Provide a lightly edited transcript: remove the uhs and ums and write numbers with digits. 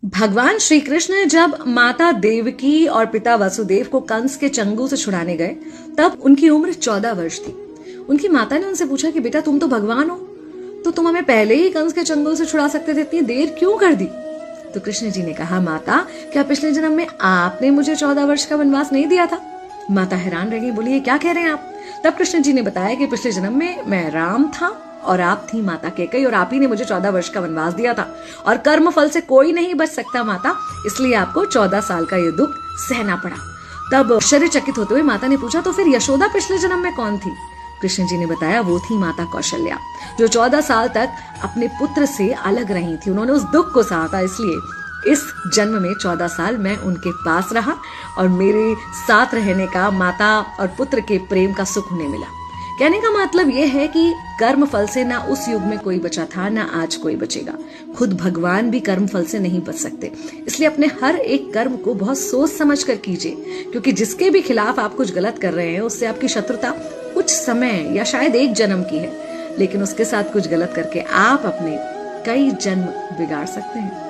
भगवान श्री कृष्ण जब माता देवकी और पिता वसुदेव को कंस के चंगुल से छुड़ाने गए तब उनकी उम्र 14 वर्ष थी। उनकी माता ने उनसे पूछा कि बेटा तुम तो भगवान हो, तो तुम हमें पहले ही कंस के चंगुल से छुड़ा सकते थे, इतनी देर क्यों कर दी? तो कृष्ण जी ने कहा, माता क्या पिछले जन्म में आपने मुझे 14 वर्ष का वनवास नहीं दिया था? माता हैरान रह गई, बोली ये क्या कह रहे हैं आप? तब कृष्ण जी ने बताया कि पिछले जन्म में मैं राम था और आप थी माता कैकेयी और आप ही ने मुझे 14 वर्ष का वनवास दिया था और कर्म फल से कोई नहीं बच सकता माता, इसलिए आपको 14 साल का ये दुख सहना पड़ा। तब आश्चर्यचकित होते हुए माता ने पूछा, तो फिर यशोदा पिछले जन्म में कौन थी? कृष्ण जी ने बताया, वो थी माता कौशल्या, जो 14 साल तक अपने पुत्र से अलग रही थी। उन्होंने उस दुख को सहा था, इसलिए इस जन्म में 14 साल मैं उनके पास रहा और मेरे साथ रहने का माता और पुत्र के प्रेम का सुख उन्हें मिला। कहने का मतलब यह है कि कर्म फल से ना उस युग में कोई बचा था, ना आज कोई बचेगा। खुद भगवान भी कर्म फल से नहीं बच सकते, इसलिए अपने हर एक कर्म को बहुत सोच समझ कर कीजिए, क्योंकि जिसके भी खिलाफ आप कुछ गलत कर रहे हैं उससे आपकी शत्रुता कुछ समय या शायद एक जन्म की है, लेकिन उसके साथ कुछ गलत करके आप अपने कई जन्म बिगाड़ सकते हैं।